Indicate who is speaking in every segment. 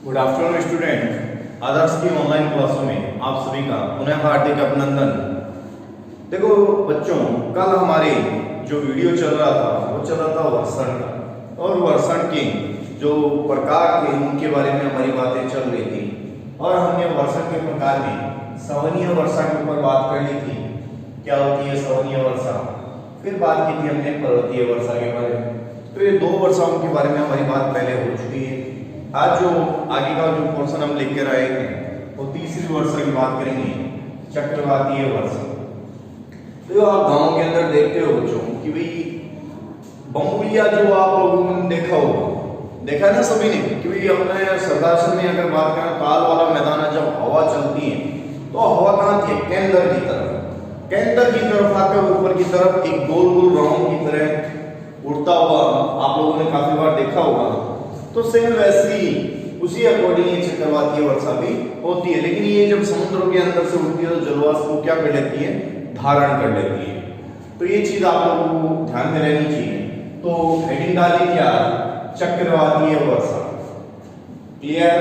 Speaker 1: Good afternoon student. आदर्श की online क्लासों में आप सभी का पुनः हार्दिक अभिनंदन। देखो बच्चों, कल हमारे जो वीडियो चल रहा था वो चल रहा था वर्षण का, और वर्षण के जो प्रकार थे उनके बारे में हमारी बातें चल रही थी। और हमने वर्षण के प्रकार में सवनीय वर्षा के ऊपर बात कर ली थी, क्या होती है सवनीय वर्षा। फिर बात की थी हमने पर्वतीय वर्षा के बारे में। तो ये दो वर्षाओं के बारे में हमारी बात पहले हो चुकी है। आज जो आगे का जो पोर्शन हम लेकर आए हैं वो तीसरी वर्षा की बात करेंगे, चक्रवातीय वर्षा। तो आप गांव के अंदर देखते हो बच्चों कि भाई बम्बुलिया जो आप लोगों ने देखा है ना सभी ने, कि भाई अपने सरदार में अगर बात करें ताल वाला मैदान है, जब हवा चलती है तो हवा कहाँ थी, केंद्र की तरफ आकर ऊपर की तरफ एक गोल गोल राउंड की तरह उड़ता हुआ आप लोगों ने काफी बार देखा होगा। तो सेम वैसी उसी अकॉर्डिंग ये चक्रवातीय वर्षा भी होती है। लेकिन ये जब समुद्र के अंदर से उड़ती है तो जलवाष्प को क्या कर लेती है, धारण कर लेती है। तो ये चीज आप लोगों को ध्यान में रहनी चाहिए। तो हेडिंग डाली क्या, चक्रवातीय वर्षा। क्लियर,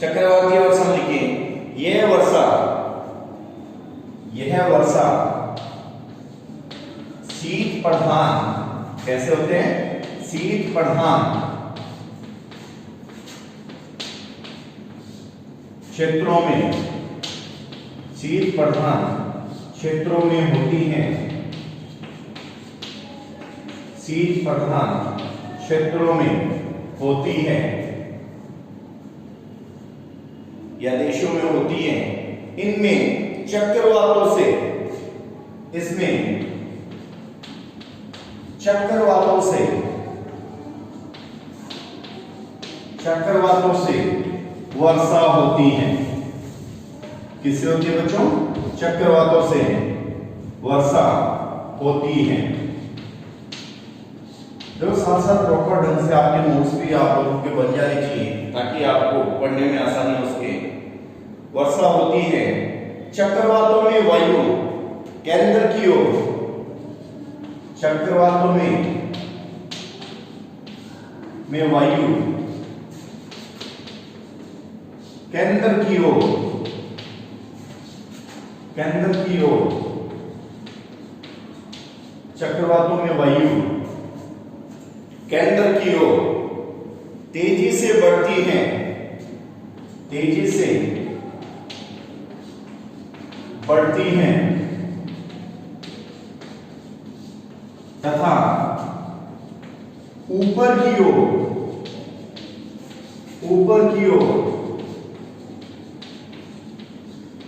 Speaker 1: चक्रवातीय वर्षा लिखिए। यह वर्षा शीत प्रधान, कैसे होते हैं, शीत प्रधान क्षेत्रों में, शीत प्रधान क्षेत्रों में होती है, शीत प्रधान क्षेत्रों में होती है या देशों में होती है। इनमें चक्रवातों से, इसमें चक्रवातों से वर्षा होती है। किससे होती है बच्चों, चक्रवातों से वर्षा होती है। जो साथ साथ प्रॉपर ढंग से आपके नोट्स भी आप लोगों के बन जाने चाहिए ताकि आपको पढ़ने में आसानी हो सके। वर्षा होती है चक्रवातों में वायु केंद्र की ओर, चक्रवातों में वायु केंद्र की ओर, चक्रवातों में वायु केंद्र की ओर तेजी से बढ़ती हैं, तथा ऊपर की ओर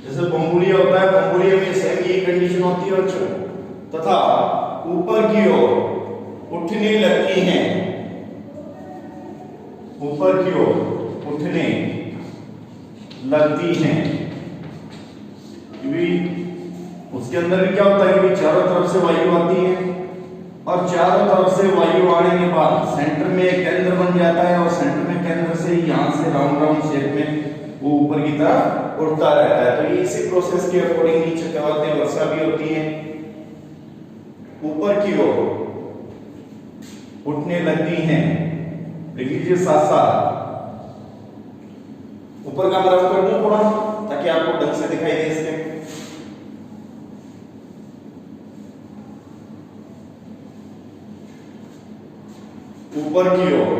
Speaker 1: जैसे बम्बुलिया होता है, बम्बुलिया में सेम ये कंडीशन होती है बच्चों, तथा ऊपर की ओर उठने लगती हैं, उसके अंदर भी क्या होता है कि चारों तरफ से वायु आती है, और चारों तरफ से वायु आने के बाद सेंटर में एक केंद्र बन जाता है, और सेंटर में केंद्र से यहां से राउंड शेप में वो ऊपर की तरफ उड़ता रहता है। तो ये इसी प्रोसेस के अकॉर्डिंग ही चक्रवातीय वर्षा भी होती है। ऊपर की ओर उठने लगती हैं, लिख लीजिए साथ साथ। ऊपर का तरफ कर दूं थोड़ा ताकि आपको ढंग से दिखाई दे इसके। ऊपर की ओर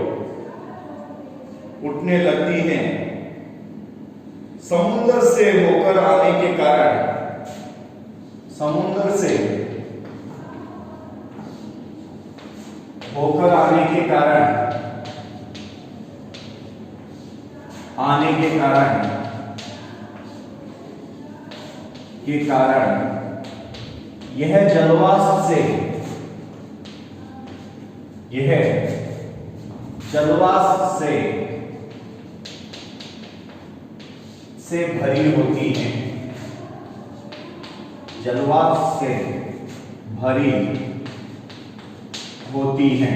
Speaker 1: उठने लगती हैं समुद्र से होकर आने के कारण, यह जलवाष्प से भरी होती है,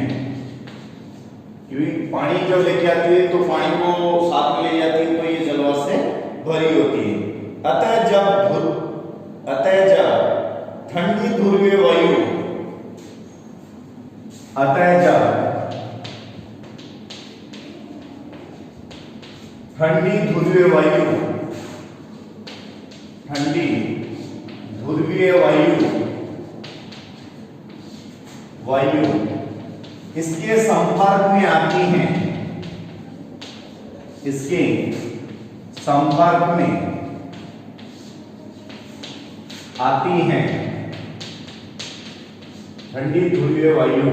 Speaker 1: क्योंकि पानी जब लेके आती है तो पानी को साथ में ले जाती है, तो ये जलवाष्प से भरी होती है। अतः जब ठंडी ध्रुवीय वायु, ठंडी ध्रुवीय वायु, ठंडी ध्रुवीय वायु इसके संपर्क में आती हैं, इसके संपर्क में आती हैं, ठंडी ध्रुवीय वायु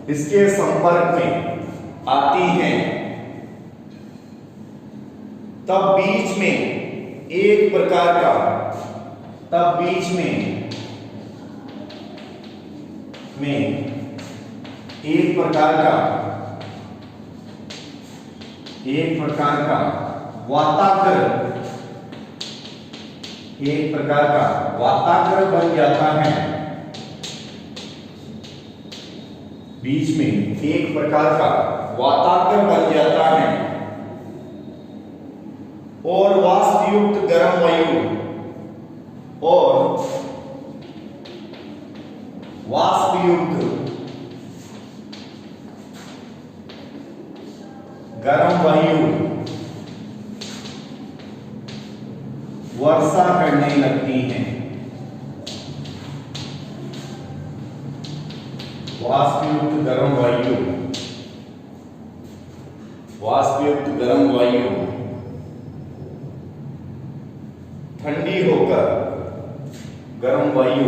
Speaker 1: इसके संपर्क में आती हैं, तब बीच में एक प्रकार का, तब बीच में एक प्रकार का वातावरण बन जाता है, बीच में एक प्रकार का वातावरण बन जाता है और वाष्पयुक्त गर्म वायु और वाष्पयुक्त गर्म वायु वर्षा करने लगती हैं, वाष्पयुक्त गर्म वायु, वाष्पयुक्त गर्म वायु ठंडी होकर, गर्म वायु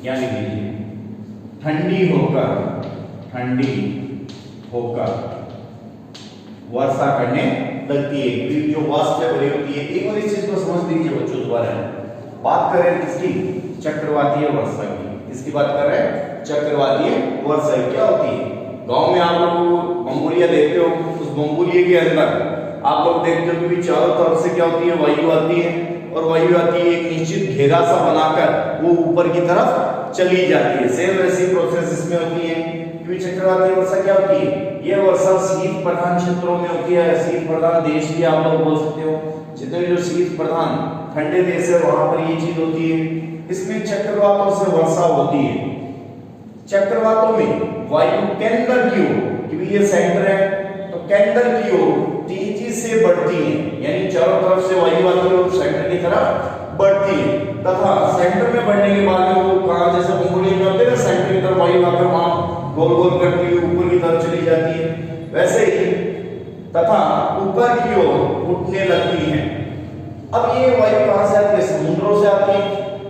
Speaker 1: यानी लीजिए ठंडी होकर वर्षा करने लगती है, क्योंकि जो वाष्प भरी होती है। एक बार इस चीज को समझ लीजिए बच्चों, दोबारा बात कर रहे हैं किसकी, चक्रवातीय वर्षा की। इसकी बात कर रहे हैं चक्रवातीय वर्षा क्या होती है। गांव में आप लोग बम्बुलिया देखते हो, उस बम्बुलिये के अंदर आप लोग देखते हो कि चारों तरफ से क्या होती है, वायु आती है और वायु आती है एक निश्चित घेरा सा बनाकर वो ऊपर की तरफ चली जाती है। सेम वैसी प्रोसेस इसमें होती है। चक्रवातीय वर्षा क्या होती है, यह वर्षा शीत प्रधान क्षेत्रों में होती है। शीत प्रधान देश की आप लोग बोल सकते हो, जितने जो शीत प्रधान ठंडे देश है वहां पर ये चीज होती है। इसमें चक्रवातों से वर्षा होती है। चक्रवातों में वायु केंद्र की ओर, क्योंकि ये सेंटर है तो केंद्र की ओर तेजी से बढ़ती है, यानी चारों तरफ से वायु आती है और सेंटर की तरफ बढ़ती है, तथा सेंटर में बढ़ने के बाद में वो कहां जैसे बम्बुलिया में होते हैं सेंटर की तरफ वायु आकर वहां गोल गोल करती हुई ऊपर की तरफ चली जाती है, वैसे ही तथा ऊपर की ओर उठने लगती है। अब ये वायु कहां से आती है, समुद्रों से आती है।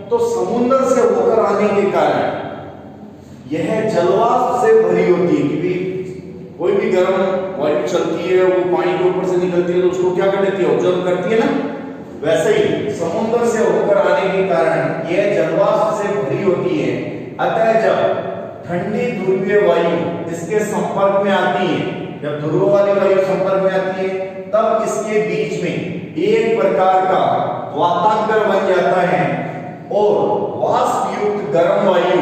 Speaker 1: तो समुद्र से होकर आने के कारण यह जलवाष्प से भरी होती है, क्योंकि कोई भी गर्म वायु चलती है वो पानी के ऊपर से निकलती है तो उसको क्या कर देती है, ऑब्जर्व करती है ना। वैसे ही समुद्र से होकर आने के कारण यह जलवाष्प से भरी होती है। अतः जब ठंडी ध्रुवीय वायु इसके संपर्क में आती है, जब ध्रुव वाली वायु संपर्क में आती है तब इसके बीच में एक प्रकार का वातावरण बन जाता है और वाष्पयुक्त गर्म वायु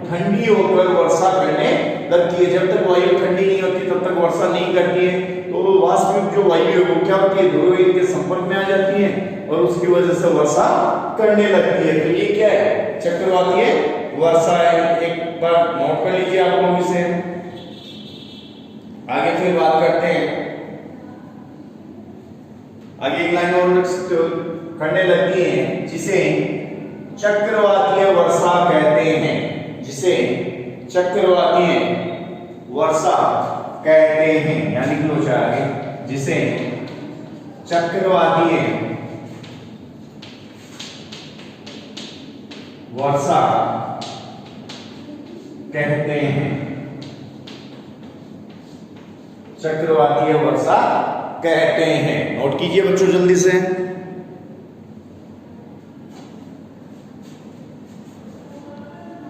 Speaker 1: ठंडी होकर वर्षा करने लगती है। जब तक वायु ठंडी नहीं होती तब तक वर्षा नहीं करती है, तो वाष्पयुक्त जो वायु है वो क्या होती है, ध्रुव के संपर्क में आ जाती है और उसकी वजह से वर्षा करने लगती है। तो ये क्या है, चक्रवातीय वर्षा है। एक बार नोट कर लीजिए आप लोग इसे। आगे फिर बात करते हैं, आगे एक लाइन और करने लगती है जिसे चक्रवातीय वर्षा कहते हैं, जिसे चक्रवातीय वर्षा कहते हैं। यानी कि लो आगे, जिसे चक्रवातीय वर्षा कहते हैं, चक्रवातीय वर्षा कहते हैं। नोट कीजिए बच्चों जल्दी से।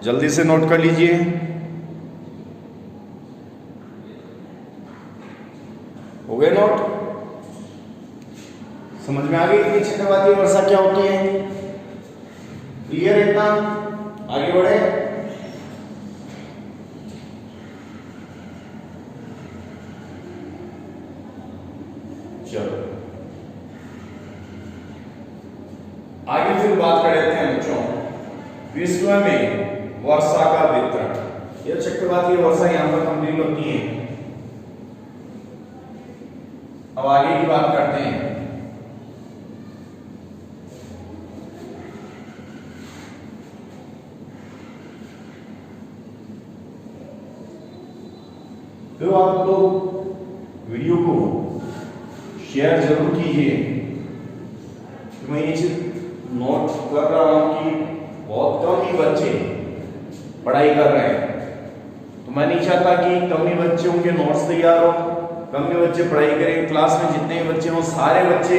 Speaker 1: जल्दी से नोट कर लीजिए। हो गए नोट? समझ में आ गई कि चक्रवातीय वर्षा क्या होती है? क्लियर है इतना? आगे बढ़े। चलो आगे फिर बात कर लेते हैं बच्चों, विश्व में वर्षा का वितरण। यह चक्रवातीय वर्षा यहां पर कंप्लीट होती है। अब आगे की बात करते हैं। आप लोग वीडियो को शेयर जरूर कीजिए। मैं ये चीज नोट कर रहा हूं कि बहुत कम ही बच्चे पढ़ाई कर रहे हैं, तो मैं नहीं चाहता कि कम ही बच्चों के नोट्स तैयार हो, कम ही बच्चे पढ़ाई करें। क्लास में जितने भी बच्चे हों सारे बच्चे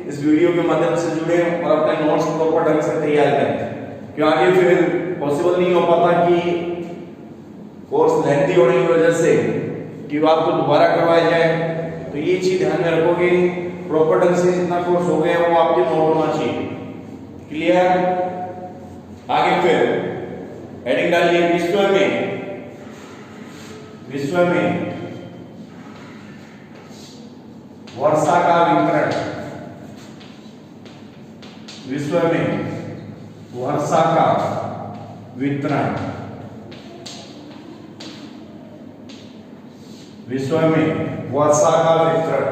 Speaker 1: इस वीडियो के माध्यम से जुड़े और अपने नोट्स प्रॉपर ढंग से तैयार करें, क्यों आगे फिर पॉसिबल नहीं हो पाता कि कोर्स लेंथी होने की वजह से कि वो आपको दोबारा करवाया जाए। तो ये चीज ध्यान में रखोगे, प्रॉपर ढंग से जितना कोर्स हो गया वो आपके नोट होना चाहिए। क्लियर? आगे फिर हेडिंग डालिए विश्व में वर्षा का वितरण। विश्व में वर्षा का वितरण। विश्व में वर्षा का वितरण।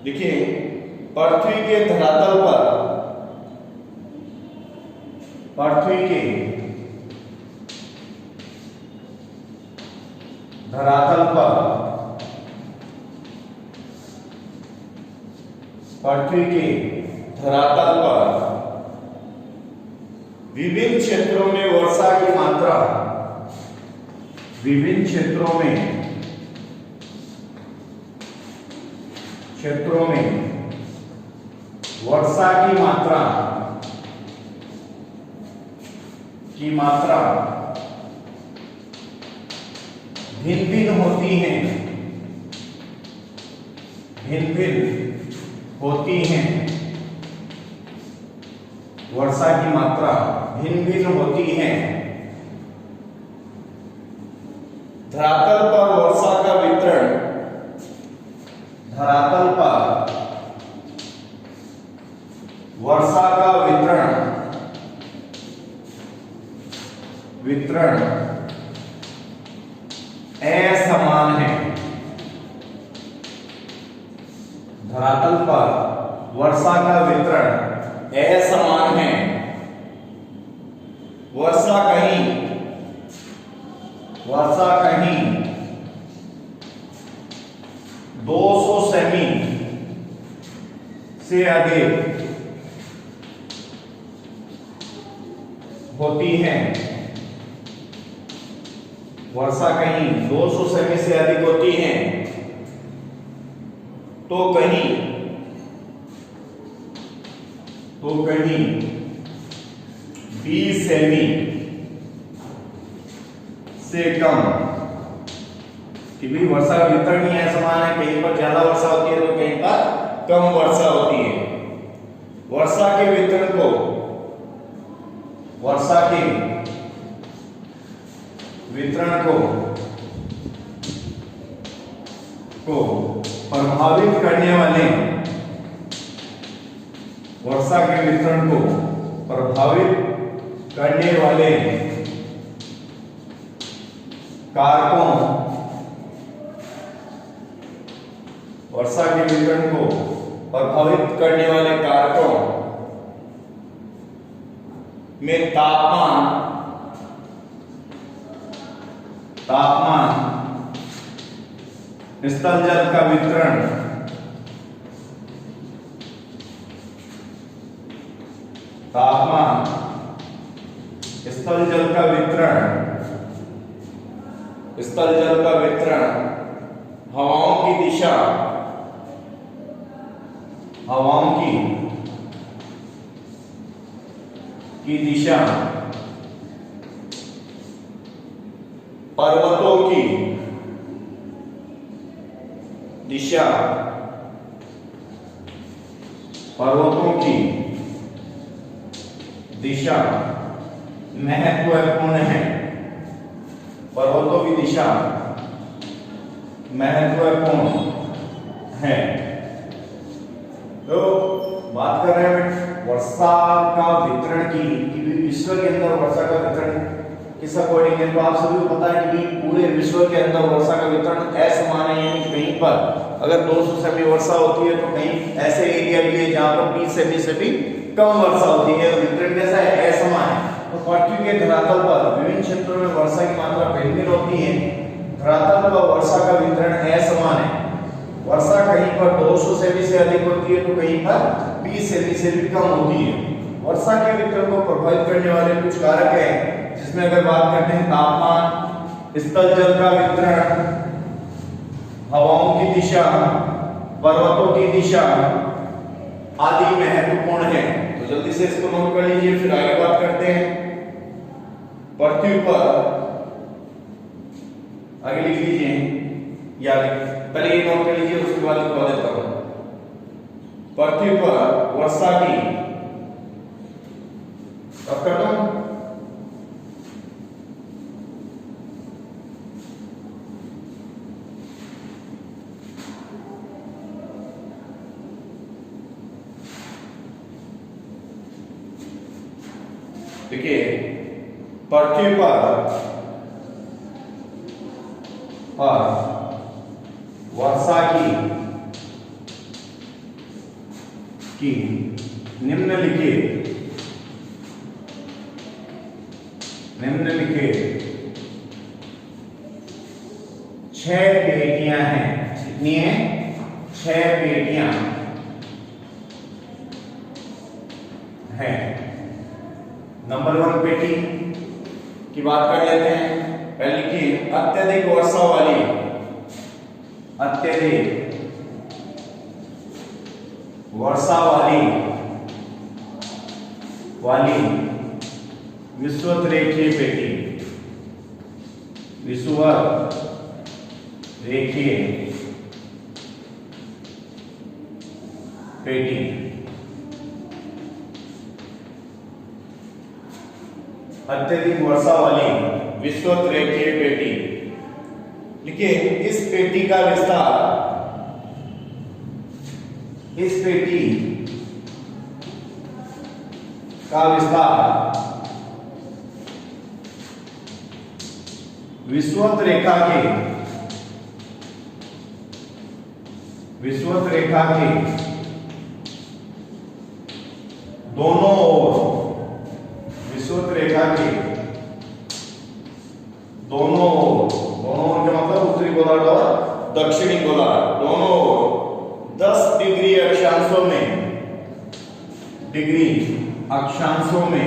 Speaker 1: देखिए, पृथ्वी के धरातल पर, पृथ्वी के धरातल पर, पृथ्वी के धरातल पर विभिन्न क्षेत्रों में वर्षा की मात्रा, विभिन्न क्षेत्रों में वर्षा की मात्रा भिन्न भिन्न होती हैं, भिन्न भिन्न होती हैं। वर्षा की मात्रा भिन्न भिन्न होती है। धरातल पर वर्षा का वितरण, धरातल पर वर्षा का वितरण असमान है। धरातल पर वर्षा का वितरण असमान है। वर्षा कहीं 200 सेमी से अधिक होती है। वर्षा कहीं 200 सेमी से अधिक होती है, तो कहीं 20 सेमी से कम। कि भी वर्षा का वितरण ही समान है, कहीं पर ज्यादा वर्षा होती है तो कहीं पर कम वर्षा होती है। वर्षा के वितरण को, वर्षा के वितरण को प्रभावित करने वाले, वर्षा के वितरण को प्रभावित करने वाले कारकों, वर्षा के वितरण को प्रभावित करने वाले कारकों में तापमान, स्थल जल का वितरण, तापमान, स्थल जल का वितरण, स्थल जल का वितरण, हवाओं की दिशा, हवाओं की दिशा, पर्वतों की दिशा, पर्वतों की दिशा महत्वपूर्ण है। पर्वतों की दिशा महत्वपूर्ण है। तो बात कर रहे हैं वर्षा का वितरण की विश्व के अंदर वर्षा का वितरण किस अकॉर्डिंग है। तो आप सभी को पता है कि पूरे विश्व के अंदर वर्षा का वितरण असमान है, यानी कहीं पर अगर 200 सेमी वर्षा होती है तो कहीं ऐसे एरिया भी है जहां पर 20 सेमी से भी कम वर्षा होती है। वितरण कैसा है? असमान है। तो पृथ्वी के धरातल पर विभिन्न क्षेत्रों में वर्षा की मात्रा भिन्न भिन्न होती है। धरातल पर वर्षा का वितरण असमान है। वर्षा कहीं पर 200 सेमी से अधिक होती है तो कहीं पर 20 सेमी से भी कम होती है। वर्षा के वितरण को प्रभावित करने वाले कुछ कारक हैं, जिसमें अगर बात करते हैं तापमान, स्थल जल का वितरण, हवाओं की दिशा, पर्वतों की दिशा आदि महत्वपूर्ण है। तो जल्दी से इसको नोट कर लीजिए, फिर आगे बात करते हैं। पृथ्वी पर आगे लिख लीजिए, या पहले ये नोट कर लीजिए, उसके बाद लिखवा देता हूं। पृथ्वी पर वर्षा की अब करता हूं देखिए, पृथ्वी पर वर्षा की निम्नलिखित 6 पेटियां हैं। कितनी है? 6 पेटियां हैं। नंबर 1 पेटी की बात कर लेते हैं। पहले लिखिए, अत्यधिक वर्षा वाली, अत्यधिक वर्षा वाली विषुवत रेखीय पेटी, विषुवत रेखीय पेटी। अत्यधिक वर्षा वाली विषुवत रेखीय पेटी। लिखिए, इस पेटी का विस्तार, इस पेटी का विस्तार विषुवत रेखा के दोनों ओर, विषुवत रेखा के दोनों ओर के मतलब उत्तरी गोलार्ध और दक्षिणी गोलार्ध, दोनों ओर 10 डिग्री अक्षांशों में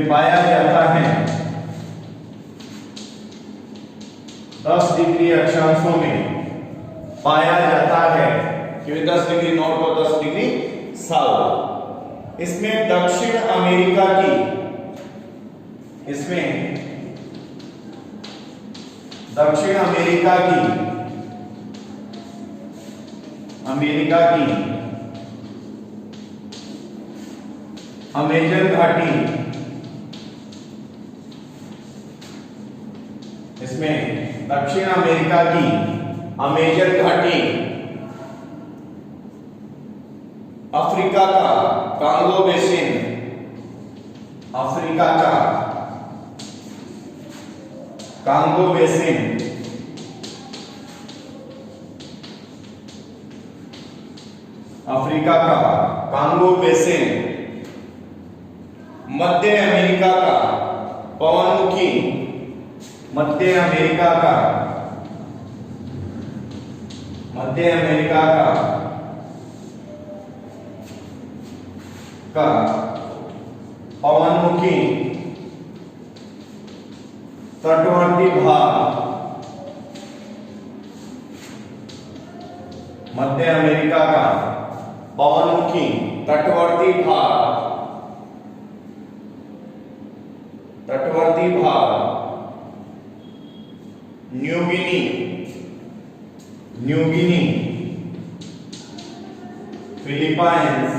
Speaker 1: पाया जाता है। 10 डिग्री अक्षांशों में पाया जाता है, क्योंकि 10 डिग्री नॉर्थ और 10 डिग्री साउथ। इसमें दक्षिण अमेरिका की अमेजन घाटी, इसमें दक्षिण अमेरिका की अमेजन घाटी, अफ्रीका का कांगो बेसिन, अफ्रीका का कांगो बेसिन, अफ्रीका का कांगो बेसिन, मध्य अमेरिका का पवनमुखी, मध्य अमेरिका का पवनमुखी तटवर्ती भाग, मध्य अमेरिका का पवनमुखी तटवर्ती भाग न्यू गिनी, फिलीपाइंस,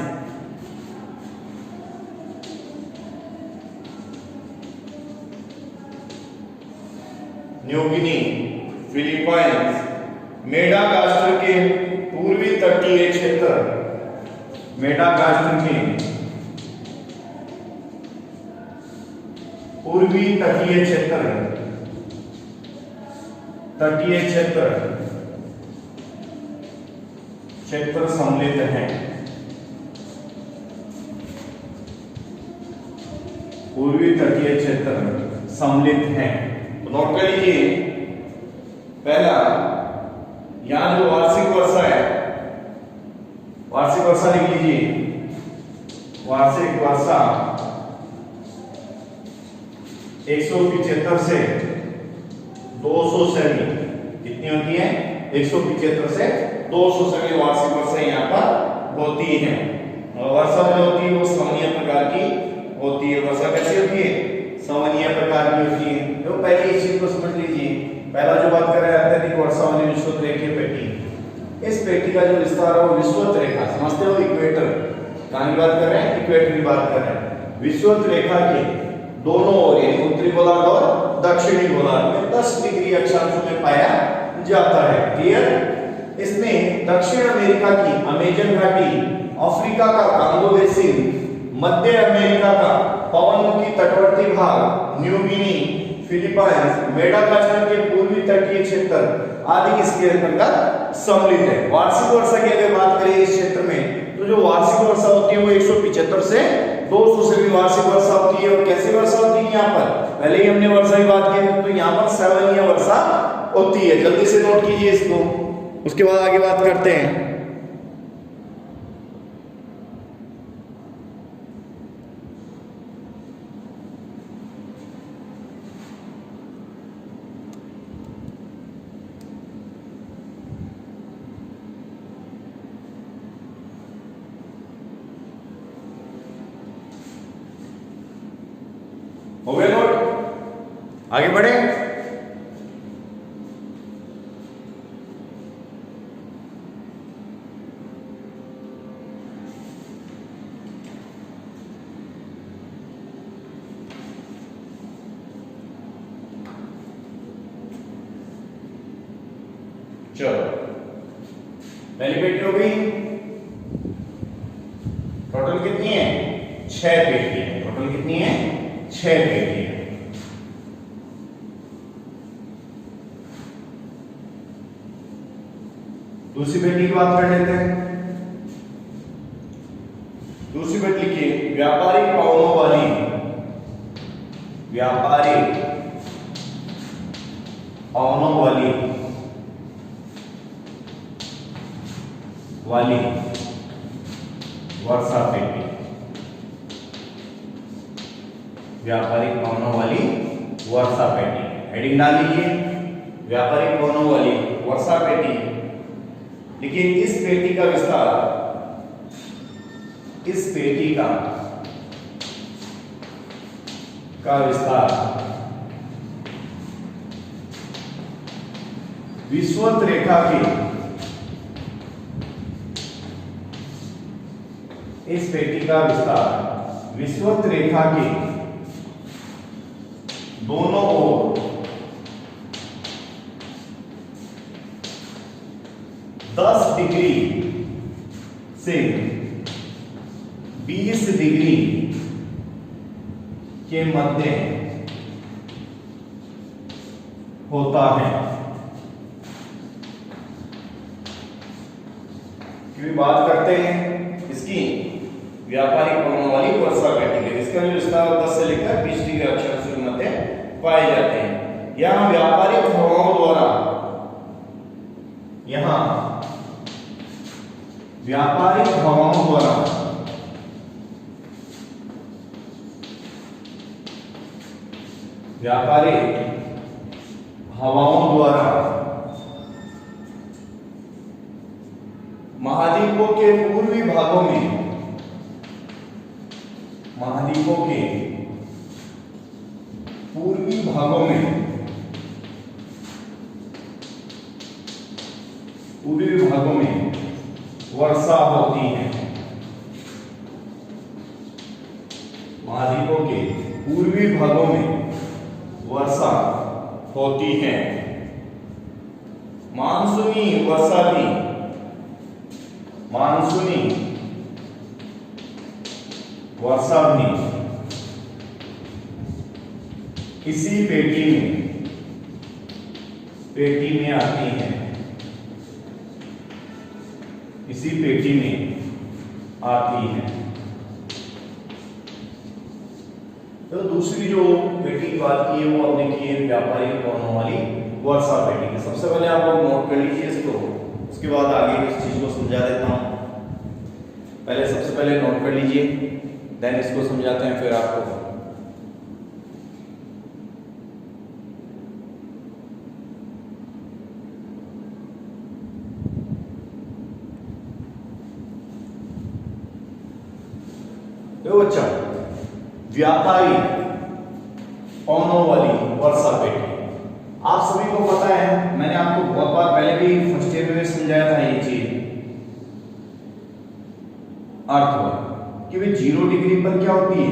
Speaker 1: मेडागास्कर के पूर्वी तटीय क्षेत्र, मेडागास्कर के पूर्वी तटीय क्षेत्र सम्मिलित हैं। पूर्वी तटीय क्षेत्र सम्मिलित हैं। तो नोट कर लीजिए, पहला यहां जो वार्षिक वर्षा है, वार्षिक वर्षा लिख लीजिए, वार्षिक वर्षा 175 से 200 सेमी, कितनी होती है? 175 से 200 सेमी वार्षिक वर्षा यहाँ पर होती है। और वर्षा जो होती है वो सामान्य प्रकार की होती है। वर्षा कैसी होती है? सामान्य प्रकार की होती है। तो पहले इस चीज को समझ लीजिए। पहला जो बात कर रहे हैं अत्यधिक वर्षा वाली विषुवत रेखीय पेटी, इस पेटी का जो विस्तार है वो विषुवत रेखा, समझते हो, इक्वेटर, कहां की बात कर रहे हैं? इक्वेटर की बात कर रहे हैं। विषुवत रेखा के दोनों ओर यानी उत्तरी गोलार्ध और दक्षिणी गोलार्ध में 10 डिग्री अक्षांशों में पाया जाता है। क्लियर? इसमें दक्षिण अमेरिका की अमेजन घाटी, अफ्रीका का कांगो बेसिन, मध्य अमेरिका का पवनमुखी तटवर्ती भाग, न्यू गिनी, फिलीपाइंस, मेडागास्कर के पूर्वी तटीय क्षेत्र आदि इसके अंतर्गत सम्मिलित है। वार्षिक वर्षा की अगर बात करें इस क्षेत्र में, तो जो वार्षिक वर्षा होती है वो 175 से 200 से भी वार्षिक वर्षा होती है। और कैसी वर्षा होती है यहाँ पर? पहले ही हमने वर्षा की बात की, तो यहाँ पर सामान्य वर्षा होती है। जल्दी से नोट कीजिए इसको, उसके बाद आगे बात करते हैं। हो गया नोट? आगे बढ़े। चलो, पहली पेटी हो गई। टोटल कितनी है? 6 पेटी है। टोटल कितनी है? 6 पेटी है। दूसरी पेटी की बात कर लेते हैं। दूसरी पेटी लिखिए, व्यापारिक पवनों वाली, व्यापारिक पवनों वाली वर्षा पेटी, व्यापारिक पवनों वाली वर्षा पेटी। हेडिंग डाल लीजिए, व्यापारिक पवनों वाली वर्षा पेटी। लेकिन इस पेटी का विस्तार, इस पेटी का विस्तार विषुवत रेखा की, इस पेटी का विस्तार विषुवत रेखा की दोनों ओर 10 डिग्री से 20 डिग्री के मध्य होता है। क्यों बात करते हैं इसकी? व्यापारिक पवनों वाली वर्षा पेटी है। इसका जो विस्तार 10 से लेकर 20 डिग्री अक्षांशों के मध्य पाए जाते हैं। यहां व्यापारिक हवाओं द्वारा, यहां व्यापारिक हवाओं द्वारा महाद्वीपों के पूर्वी भागों में, महाद्वीपों के पूर्वी भागों में, पूर्वी भागों में वर्षा होती है। महाद्वीपों के पूर्वी भागों में वर्षा होती है। मानसूनी वर्षा भी, मानसूनी वर्षा भी इसी पेटी में आती है, इसी पेटी में आती है। तो तो दूसरी जो पेटी की बात की है वो हमने की है व्यापारिक कोनों वाली वर्षा पेटी की। सबसे पहले आप लोग नोट कर लीजिए इसको, उसके बाद आगे इस चीज को समझा देता हूं। पहले सबसे पहले नोट कर लीजिए, देन इसको समझाते हैं फिर आपको। देखो बच्चा, व्यापारिक कोनों वाली वर्षा पेटी आप सभी को पता है, मैंने आपको बहुत बार पहले भी फर्स्ट ईयर में समझाया था ये चीज अर्थ कि भाई 0 डिग्री पर क्या होती है,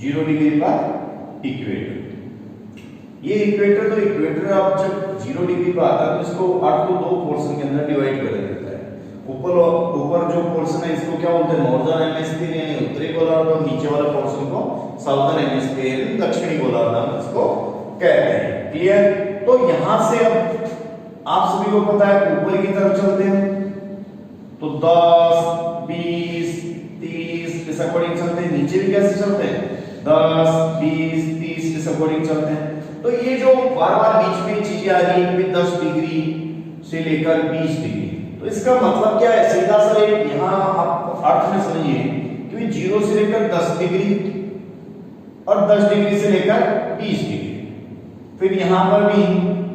Speaker 1: 0 डिग्री पर इक्वेटर। ये इक्वेटर तो इक्वेटर आप जब 0 डिग्री पर आता है तो इसको अर्थ को 2 पोर्शन के अंदर डिवाइड कर देता है। ऊपर जो पोर्शन है इसको क्या बोलते हैं, नॉर्दर्न हेमिस्फीयर यानी उत्तरी गोलार्ध, और नीचे वाले पोर्शन को साउदर्न हेमिस्फीयर यानी दक्षिणी गोलार्ध हम इसको कहते हैं। क्लियर? तो यहां से अब आप सभी को पता है ऊपर की तरफ चलते हैं तो 10 20 30 इस अकॉर्डिंग चलते हैं। नीचे भी कैसे चलते हैं, 10 20 30 इस अकॉर्डिंग चलते हैं। तो ये जो बार बार बीच में चीजें आ रही है 10 डिग्री से लेकर 20 डिग्री, तो इसका मतलब क्या है, सीधा सा एक यहां आप अर्थ में समझिए कि 0 से लेकर 10 डिग्री और 10 डिग्री से लेकर 20 डिग्री, फिर यहां पर भी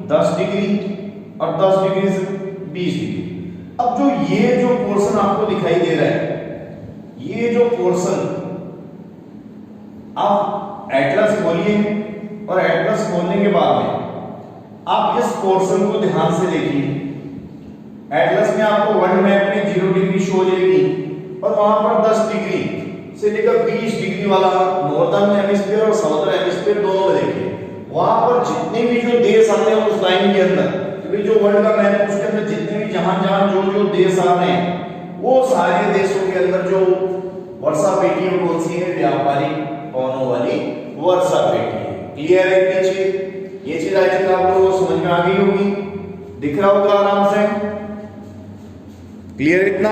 Speaker 1: 10 डिग्री और 10 डिग्री से 20 डिग्री। अब जो ये जो पोर्शन आपको दिखाई दे रहा है, ये जो पोर्शन आप एटलस खोलिए और एटलस खोलने के बाद में आप इस पोर्शन को ध्यान से देखिए। एटलस में आपको वर्ल्ड मैप में 0 डिग्री शो हो जाएगी और वहां पर 10 डिग्री से लेकर 20 डिग्री वाला नॉर्दर्न हेमिस्फीयर और साउदर्न हेमिस्फीयर दोनों में देखिए। वहां पर जितने भी जो देश आते हैं उस लाइन के अंदर, क्योंकि जो वर्ल्ड का मैप उसके अंदर जितने भी जहां जो देश आ रहे हैं वो सारे देशों के अंदर जो वर्षा पेटी है कौन सी है, व्यापारिक कोनों वाली वर्षा पेटी है। क्लियर है इतनी चीज? ये चीज आई थिंक आप लोगों को समझ में आ गई होगी, दिख रहा होगा आराम से। क्लियर इतना?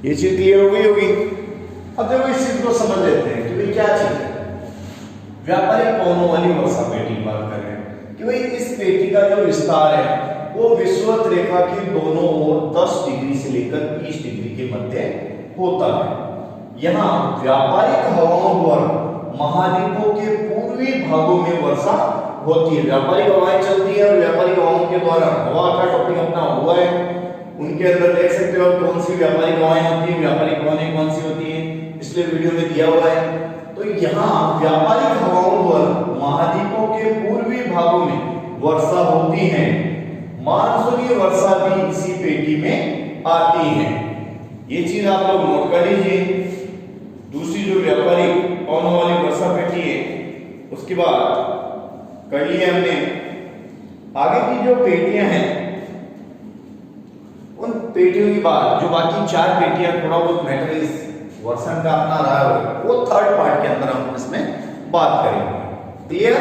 Speaker 1: ये चीज क्लियर हो गई होगी। अब देखो इस चीज को समझ लेते हैं कि भाई क्या चीज है व्यापारिक कोनों वाली वर्षा पेटी की बात कर रहे हैं कि भाई इस पेटी का जो विस्तार है वो विषुवत रेखा के दोनों ओर 10 डिग्री से लेकर 20 डिग्री के मध्य होता है। यहाँ व्यापारिक हवाओं द्वारा महाद्वीपों के पूर्वी भागों में वर्षा होती है। व्यापारिक हवाएं चलती है और व्यापारिक हवाओं के द्वारा, हवा का टॉपिक अपना हुआ है, उनके अंदर देख सकते हो कौन सी व्यापारिक हवाएं होती है, व्यापारिक हवाएं कौन सी होती है, इसलिए वीडियो में दिया हुआ है। तो यहाँ व्यापारिक हवाओं द्वारा महाद्वीपों के पूर्वी भागों में वर्षा होती है। मानसूनी वर्षा भी इसी पेटी में आती है। ये चीज आप लोग नोट कर लीजिए। दूसरी जो व्यापारिक कोनों वाली वर्षा पेटी है उसके बाद कर लिए हमने। आगे की जो पेटियां हैं उन पेटियों की बात, जो बाकी 4 पेटियां थोड़ा बहुत मैटर इस वर्षन का अपना रहा है वो थर्ड पार्ट के अंदर हम इसमें बात करेंगे। क्लियर?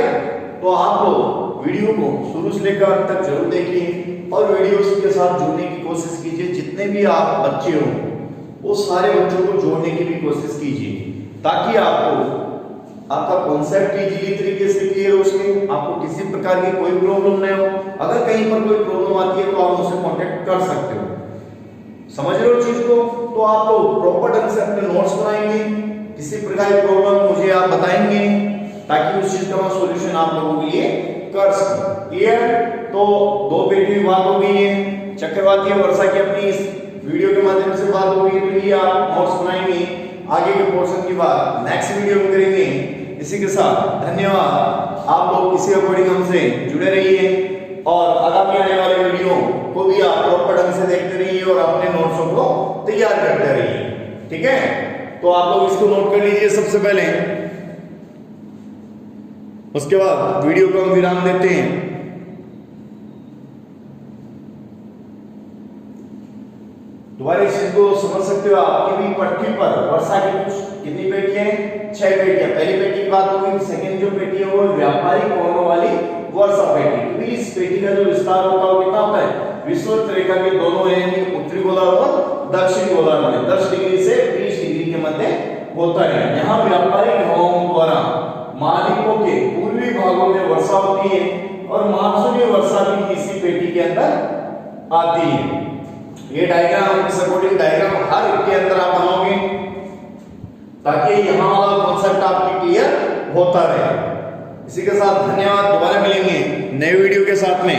Speaker 1: तो आप लोग वीडियो को शुरू से लेकर अंत तक जरूर देखिए और वीडियोस के साथ जुड़ने की कोशिश कीजिए। जितने भी आप बच्चे हो वो सारे बच्चों को जोड़ने की भी कोशिश कीजिए ताकि आपको आपका कॉन्सेप्ट इजीली तरीके से क्लियर हो सके, आपको किसी प्रकार की कोई प्रॉब्लम नहीं हो। अगर कहीं पर कोई प्रॉब्लम आती है तो आप मुझसे कांटेक्ट कर सकते हो। समझ रहे हो चीज को? तो आप लोग प्रॉपर ढंग से अपने नोट्स बनाएंगे, किसी प्रकार की प्रॉब्लम मुझे आप बताएंगे ताकि उस चीज का मैं सॉल्यूशन आप लोगों के लिए कर सकूं। क्लियर? तो 2 पेटी की बात हो गई है, चक्रवातीय वर्षा की अपनी इस वीडियो के माध्यम से बात हो गई। तो ये आप नोट्स बनाएंगे, आगे के पोर्शन की बात नेक्स्ट वीडियो में करेंगे। इसी के साथ धन्यवाद। आप लोग इसी अकॉर्डिंग हमसे जुड़े रहिए और आगामी आने वाले वीडियो को भी आप प्रॉपर ढंग से देखते रहिए और अपने नोट्सों को तैयार करते रहिए। ठीक है? तो आप लोग इसको नोट कर लीजिए सबसे पहले, उसके बाद वीडियो को हम विराम देते हैं। दोबारा इस चीज को समझ सकते हो। आपकी भी पट्टी पर वर्षा की कुछ कितनी पेटियां हैं? 6 पेटियां। पहली पेटी की बात हो गई। सेकंड जो पेटी है वो व्यापारिक कोनों वाली वर्षा पेटी। तो इस पेटी का जो विस्तार होता है वो कितना होता है? विषुवत रेखा के दोनों यानी उत्तरी गोलार्ध और दक्षिणी गोलार्ध में 10 डिग्री से 20 डिग्री के मध्य होता है। यहाँ व्यापारिक हवाओं द्वारा मालदीपों के पूर्वी भागों में वर्षा होती है और मानसूनी वर्षा भी इसी पेटी के अंदर आती है। ये डायग्राम, सपोर्टिंग डायग्राम हर एक के अंदर आप बनाओगे ताकि यहाँ वाला कॉन्सेप्ट आपकी क्लियर होता रहे। इसी के साथ धन्यवाद, दोबारा मिलेंगे नए वीडियो के साथ में।